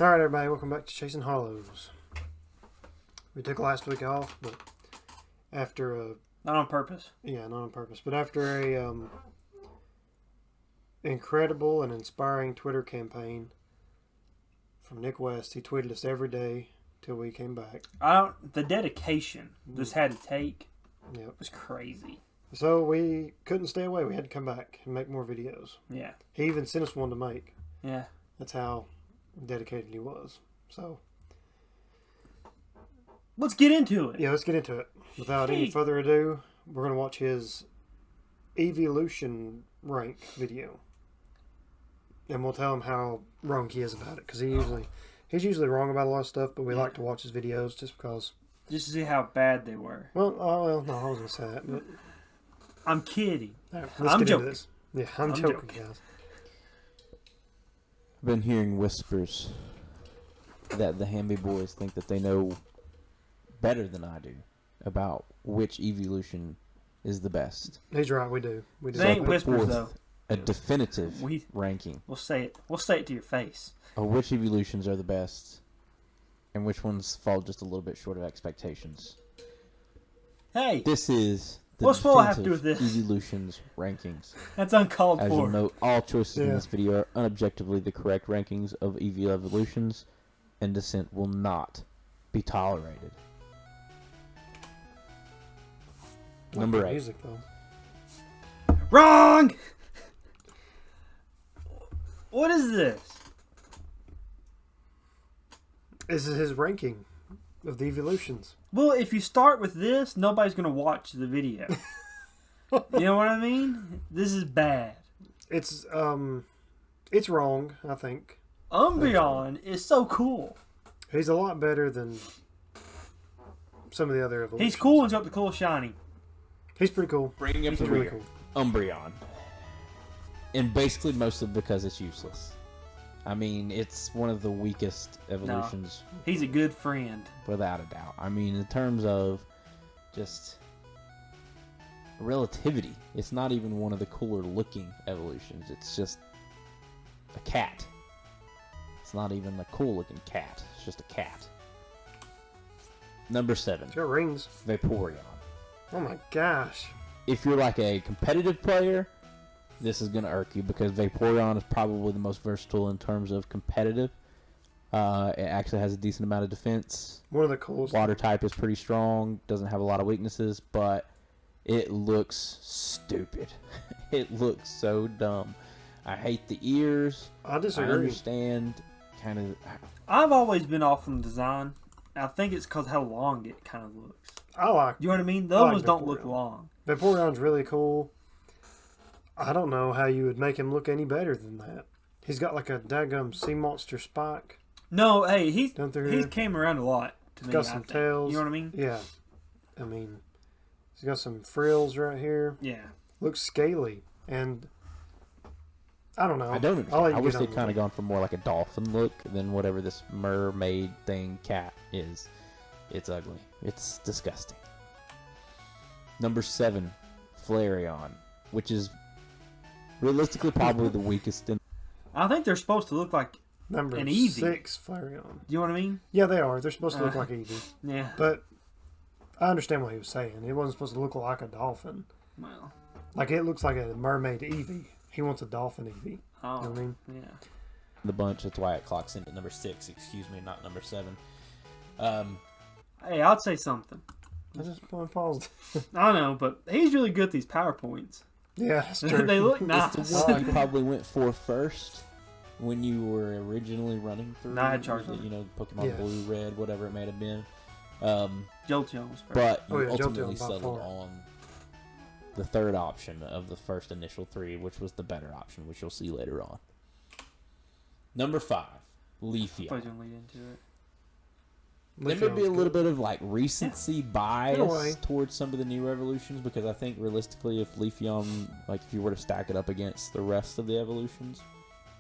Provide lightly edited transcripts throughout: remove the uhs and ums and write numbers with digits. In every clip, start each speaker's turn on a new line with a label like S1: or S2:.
S1: Alright everybody, welcome back to Chasing Hollows. We took last week off, but after a...
S2: Not on purpose.
S1: Yeah, not on purpose. But after a incredible and inspiring Twitter campaign from Nick West, he tweeted us every day till we came back.
S2: The dedication this had to take was crazy.
S1: So we couldn't stay away. We had to come back and make more videos.
S2: Yeah.
S1: He even sent us one to make.
S2: Yeah.
S1: That's how dedicated he was. So
S2: let's get into it.
S1: Yeah, let's get into it. Without any further ado, we're going to watch his Eeveelution rank video. And we'll tell him how wrong he is about it. Because he's usually wrong about a lot of stuff, but we like to watch his videos just because.
S2: Just to see how bad they were.
S1: Well, no, I was going to say that. But
S2: I'm kidding.
S1: Right,
S2: I'm joking.
S1: This. Yeah, I'm joking, guys.
S3: I've been hearing whispers that the Hamby boys think that they know better than I do about which Eeveelution is the best.
S1: He's right, we do. We do.
S2: They ain't whispers, though.
S3: A definitive ranking.
S2: We'll say it. We'll say it to your face.
S3: Of which Eeveelutions are the best and which ones fall just a little bit short of expectations.
S2: Hey!
S3: This is the
S2: what's Paul have to do with this?
S3: Eeveelution's rankings.
S2: That's uncalled for.
S3: As you'll note, all choices in this video are unobjectively the correct rankings of Eeveelutions, and dissent will not be tolerated. Number 8.
S1: Music, though.
S2: Wrong! What is this?
S1: This is his ranking of the Eeveelutions.
S2: Well, if you start with this, nobody's going to watch the video. You know what I mean? This is bad.
S1: It's wrong, I think.
S2: Umbreon is so cool.
S1: He's a lot better than some of the other evolutions.
S2: He's cool and he's got the cool shiny.
S1: He's pretty cool.
S3: Bringing up the
S1: really
S3: rear.
S1: cool.
S3: Umbreon. And basically mostly because it's useless. I mean, it's one of the weakest evolutions.
S2: No, he's a good friend.
S3: Without a doubt. I mean, in terms of just relativity, it's not even one of the cooler looking evolutions. It's just a cat. It's not even a cool looking cat. It's just a cat. Number 7.
S1: It's got rings.
S3: Vaporeon.
S1: Oh my gosh.
S3: If you're like a competitive player, this is going to irk you because Vaporeon is probably the most versatile in terms of competitive. It actually has a decent amount of defense.
S1: One of the coolest.
S3: Water type is pretty strong. Doesn't have a lot of weaknesses, but it looks stupid. It looks so dumb. I hate the ears.
S1: I disagree.
S3: I understand kind of.
S2: I've always been off from design. I think it's because how long it kind of looks.
S1: I like.
S2: You know what I mean? The other ones don't look long.
S1: Vaporeon's really cool. I don't know how you would make him look any better than that. He's got like a daggum sea monster spike.
S2: No, hey, he's
S1: here.
S2: came around a lot to me.
S1: He's got some tails.
S2: You know what I mean?
S1: Yeah. I mean, he's got some frills right here.
S2: Yeah.
S1: Looks scaly. And I don't know.
S3: I don't understand. I wish they'd kind of gone for more like a dolphin look than whatever this mermaid thing cat is. It's ugly. It's disgusting. Number 7, Flareon, which is realistically probably the weakest.
S2: I think they're supposed to look like
S1: Number
S2: an Eevee.
S1: 6, Flareon.
S2: You know what I mean?
S1: Yeah, they are. They're supposed to look like Eevee.
S2: Yeah.
S1: But I understand what he was saying. It wasn't supposed to look like a dolphin.
S2: Well.
S1: Like it looks like a mermaid Eevee. He wants a dolphin Eevee.
S2: Oh.
S1: You know what I mean?
S2: Yeah.
S3: The bunch. That's why it clocks in at number 6. Excuse me, not number 7.
S2: Hey, I'd say something.
S1: I just paused.
S2: I know, but he's really good at these PowerPoints.
S1: Yeah, that's true.
S2: They look nice.
S3: It's the one you probably went for first when you were originally running through.
S2: Nah, I had Charizard.
S3: You know, Pokemon Blue, Red, whatever it may have been.
S2: Jolteon was first.
S3: But you ultimately
S1: Jolteon by
S3: settled
S1: far.
S3: on the third option of the first initial 3, which was the better option, which you'll see later on. Number 5, Leafeon.
S2: Probably gonna lead into it.
S3: There may be a little bit of like recency bias towards some of the new evolutions because I think realistically, if Leafeon, like if you were to stack it up against the rest of the evolutions,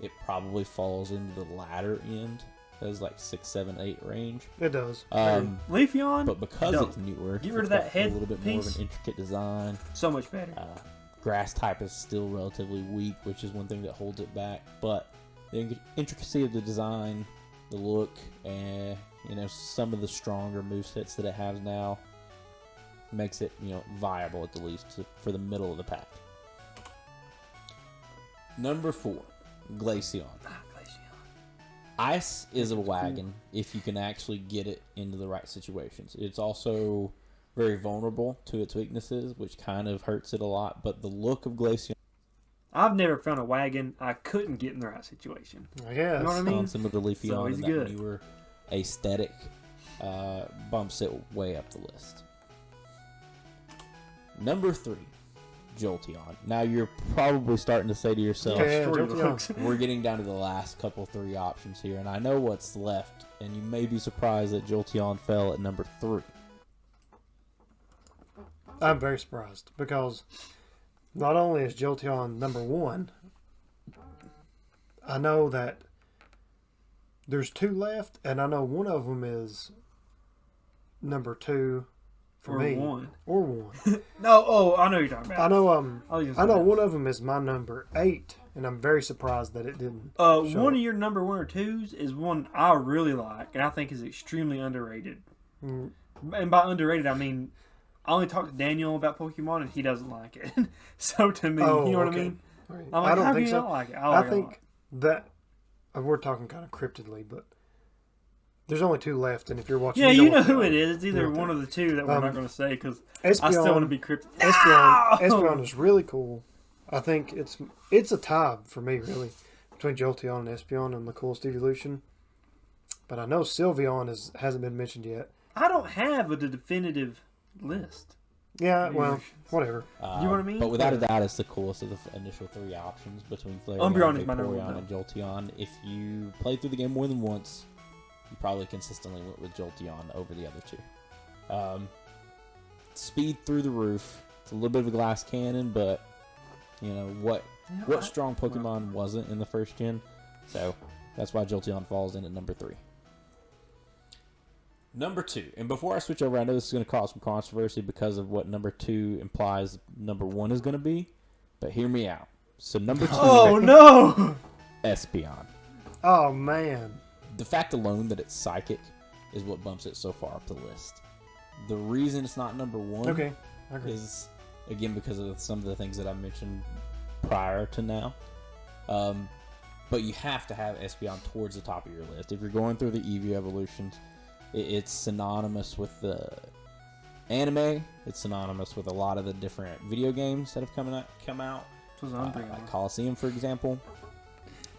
S3: it probably falls into the latter end as like 6, 7, 8 range.
S1: It does.
S2: Leafeon,
S3: but because it's newer,
S2: get rid of that head
S3: a little bit more of an intricate design.
S2: So much better.
S3: Grass type is still relatively weak, which is one thing that holds it back. But the intricacy of the design, the look, and some of the stronger movesets that it has now makes it viable at the least for the middle of the pack. Number 4, Glaceon. Ice is a wagon if you can actually get it into the right situations. It's also very vulnerable to its weaknesses, which kind of hurts it a lot. But the look of Glaceon,
S2: I've never found a wagon I couldn't get in the right situation.
S1: I guess.
S2: You know what I mean?
S3: Some of the Leafeon and that
S2: good.
S3: newer aesthetic bumps it way up the list. Number 3, Jolteon. Now you're probably starting to say to yourself, we're getting down to the last couple 3 options here, and I know what's left, and you may be surprised that Jolteon fell at number 3.
S1: I'm very surprised because not only is Jolteon number 1, I know that there's 2 left, and I know one of them is number 2 for me. Or 1.
S2: No, I know what you're talking about.
S1: I know one of them is my number 8, and I'm very surprised that it didn't.
S2: One of your number 1 or 2s is one I really like, and I think is extremely underrated. And by underrated, I mean I only talked to Daniel about Pokemon, and he doesn't like it. So to me, you know what I mean?
S1: Right.
S2: I'm like,
S1: I don't
S2: how
S1: think
S2: do you
S1: so.
S2: not like it?
S1: I think that we're talking kind of cryptidly, but there's only 2 left, and if you're watching,
S2: you know who it is. It's either one of the 2 that we're not going to say because I still want to be cryptic.
S1: Espeon is really cool. I think it's a tie for me, really, between Jolteon and Espeon and the coolest evolution. But I know Sylveon hasn't been mentioned yet.
S2: I don't have a definitive list.
S1: Yeah, well, whatever.
S2: You know what I mean?
S3: But without a doubt, it's the coolest of the initial 3 options between Flareon, Vaporeon, and Jolteon. If you play through the game more than once, you probably consistently went with Jolteon over the other 2. Speed through the roof. It's a little bit of a glass cannon, but what strong Pokemon wasn't in the first gen? So that's why Jolteon falls in at number 3. Number 2, and before I switch over, I know this is going to cause some controversy because of what number 2 implies number 1 is going to be, but hear me out. So number 2,
S2: oh no,
S3: Espeon.
S1: Oh man,
S3: the fact alone that it's psychic is what bumps it so far up the list. The reason it's not number 1 is again because of some of the things that I mentioned prior to now. But you have to have Espeon towards the top of your list. If you're going through the Eevee evolutions, it's synonymous with the anime. It's synonymous with a lot of the different video games that have come out. Like Coliseum, for example.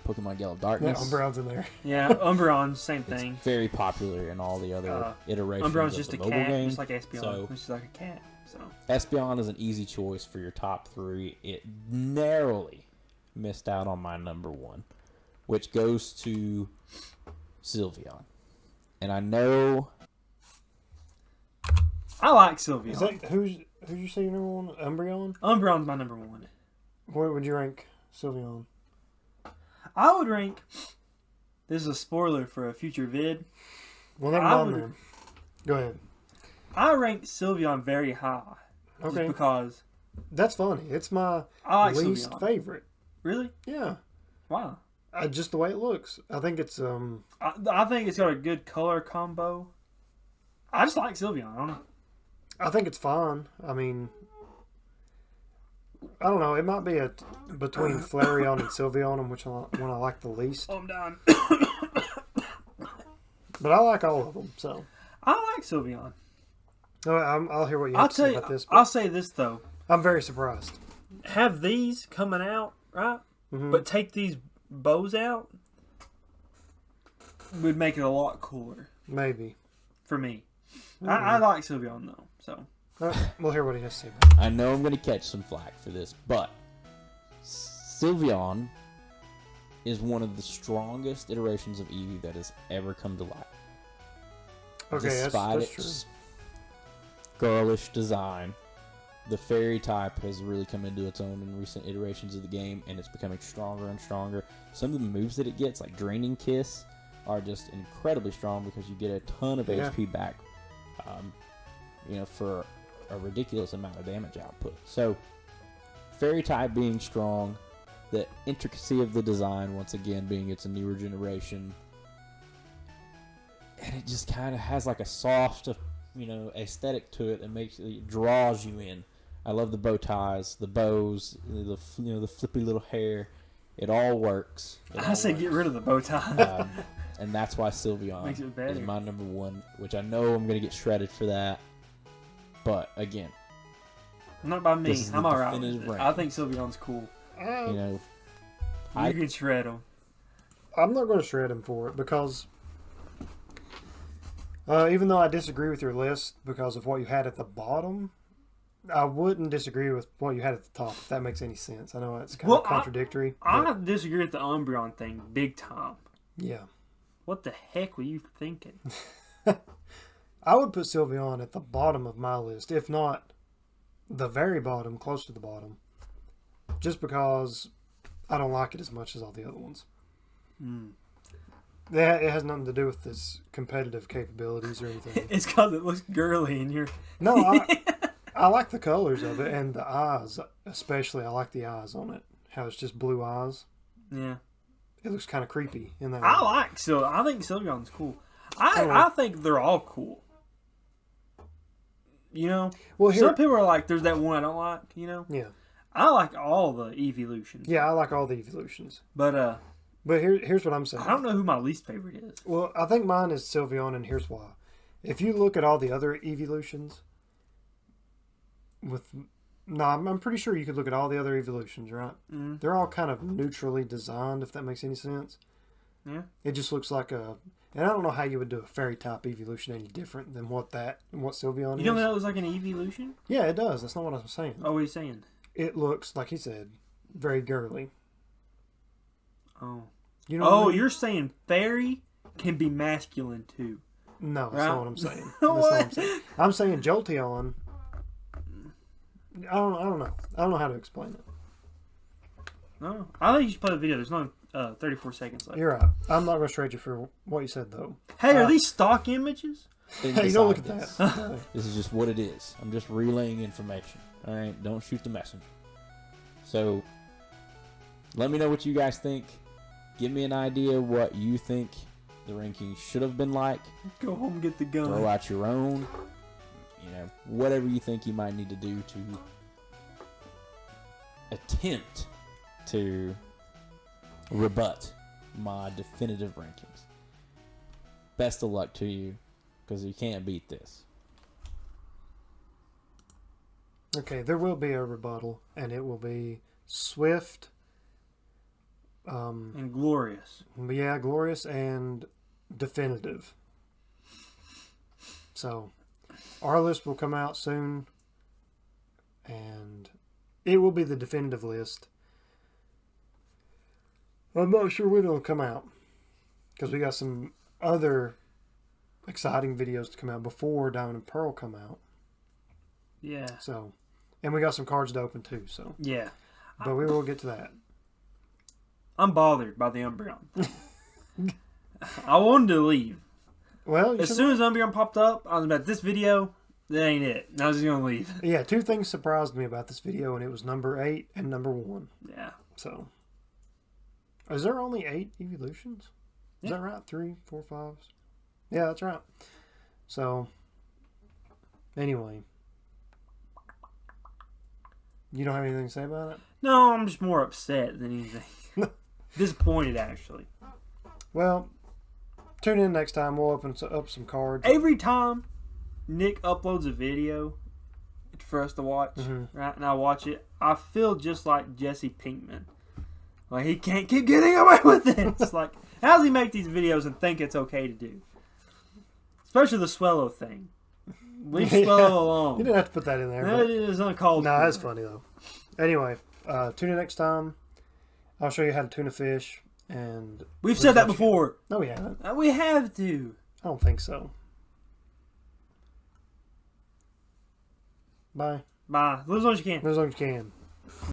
S3: Pokemon Yellow Darkness.
S1: Yeah, Umbreon's in there.
S2: Yeah, Umbreon, same thing.
S3: It's very popular in all the other iterations
S2: Umbreon's
S3: of
S2: just
S3: the
S2: a
S3: mobile
S2: cat,
S3: game.
S2: just like Espeon.
S3: So,
S2: it's just like a cat. So
S3: Espeon is an easy choice for your top 3. It narrowly missed out on my number 1, which goes to Sylveon. And I know
S2: I like Sylveon.
S1: Is that who's you say your number 1? Umbreon?
S2: Umbreon's my number 1.
S1: Where would you rank Sylveon?
S2: I would rank. This is a spoiler for a future vid.
S1: Well, never mind then. Go ahead.
S2: I rank Sylveon very high.
S1: Okay.
S2: Just because.
S1: That's funny. It's my least favorite.
S2: Really?
S1: Yeah.
S2: Wow.
S1: Just the way it looks. I think it's
S2: I think it's got a good color combo. I just like Sylveon. I don't know.
S1: I think it's fine. I mean, I don't know. It might be between Flareon and Sylveon, which one I like the least.
S2: Oh, I'm done.
S1: But I like all of them. So
S2: I like Sylveon.
S1: I'll hear what you have to say about this.
S2: I'll say this though.
S1: I'm very surprised.
S2: Have these coming out, right?
S1: Mm-hmm.
S2: But take these bows out would make it a lot cooler.
S1: Maybe.
S2: For me. I like Sylveon though, so.
S1: We'll hear what he has to say.
S3: I know I'm going to catch some flack for this, but Sylveon is one of the strongest iterations of Eevee that has ever come to light.
S1: Okay,
S3: Despite
S1: that's
S3: its girlish design, the fairy type has really come into its own in recent iterations of the game, and it's becoming stronger and stronger. Some of the moves that it gets, like Draining Kiss, are just incredibly strong because you get a ton of HP back, for a ridiculous amount of damage output. So, fairy type being strong, the intricacy of the design, once again, being it's a newer generation, and it just kind of has like a soft, aesthetic to it that it draws you in. I love the bow ties, the bows, the flippy little hair. It all works.
S2: I say get rid of the bow tie.
S3: And that's why Sylveon is my number one, which I know I'm going to get shredded for that. But again,
S2: not by me. I'm alright with it. I think Sylveon's cool.
S3: You
S2: can shred him.
S1: I'm not going to shred him for it because even though I disagree with your list because of what you had at the bottom, I wouldn't disagree with what you had at the top, if that makes any sense. I know it's kind of contradictory.
S2: I disagree with the Umbreon thing big time.
S1: Yeah.
S2: What the heck were you thinking?
S1: I would put Sylveon at the bottom of my list, if not the very bottom, close to the bottom. Just because I don't like it as much as all the other ones. It has nothing to do with its competitive capabilities or anything.
S2: It's because it looks girly in your...
S1: No, I like the colors of it and the eyes, especially. I like the eyes on it. How it's just blue eyes.
S2: Yeah.
S1: It looks kind of creepy in that.
S2: I think Sylveon's cool. I think they're all cool. Well, some people are like, there's that one I don't like,
S1: Yeah.
S2: I like all the Eeveelutions.
S1: Yeah, I like all the Eeveelutions.
S2: But
S1: here's what I'm saying.
S2: I don't know who my least favorite is.
S1: Well, I think mine is Sylveon, and here's why. If you look at all the other Eeveelutions, I'm pretty sure you could look at all the other Eeveelutions, right? Mm. They're all kind of neutrally designed, if that makes any sense.
S2: Yeah.
S1: It just looks like and I don't know how you would do a fairy type Eeveelution any different than what Sylveon is.
S2: You don't know that looks like an Eeveelution?
S1: Yeah, it does. That's not what I was saying.
S2: Oh, what are you saying?
S1: It looks, like he said, very girly.
S2: Oh.
S1: You know what I mean?
S2: You're saying fairy can be masculine too.
S1: No, that's not what I'm saying. That's not what I'm saying. I'm saying Jolteon. I don't know. I don't know how to explain it.
S2: No, I think you should play the video. There's only 34 seconds left.
S1: You're right. I'm not going to trade you for what you said, though.
S2: Hey, are these stock images?
S1: Hey, don't look at that.
S3: This is just what it is. I'm just relaying information. All right, don't shoot the messenger. So, let me know what you guys think. Give me an idea what you think the rankings should have been like.
S2: Go home and get the gun.
S3: Throw out your own. Whatever you think you might need to do to attempt to rebut my definitive rankings. Best of luck to you, because you can't beat this.
S1: Okay, there will be a rebuttal, and it will be swift.
S2: And glorious.
S1: Yeah, glorious and definitive. So, our list will come out soon, and it will be the definitive list. I'm not sure when it'll come out, because we got some other exciting videos to come out before Diamond and Pearl come out.
S2: Yeah.
S1: So, and we got some cards to open too. So
S2: yeah,
S1: but we will get to that.
S2: I'm bothered by the Umbreon. I wanted to leave.
S1: Well,
S2: as soon as Umbreon popped up, I was about this video. That ain't it. I was just gonna leave.
S1: Yeah, two things surprised me about this video, and it was number 8 and number 1.
S2: Yeah.
S1: So, is there only 8 Eeveelutions? Is that right? 3, 4, 5. Yeah, that's right. So, anyway, you don't have anything to say about it?
S2: No, I'm just more upset than anything. Disappointed, actually.
S1: Well, tune in next time. We'll open up some cards.
S2: Every time Nick uploads a video for us to watch, right, and I watch it, I feel just like Jesse Pinkman. Like, he can't keep getting away with it. It's like, how does he make these videos and think it's okay to do? Especially the Swellow thing. Leave Swellow alone.
S1: You didn't have to put that in there.
S2: It is uncalled for.
S1: No, that's funny, though. Anyway, tune in next time. I'll show you how to tune a fish. And
S2: we've said that before.
S1: No, we haven't.
S2: We have to.
S1: I don't think so. Bye.
S2: Bye. Live as long as you can.
S1: Live as long as you can.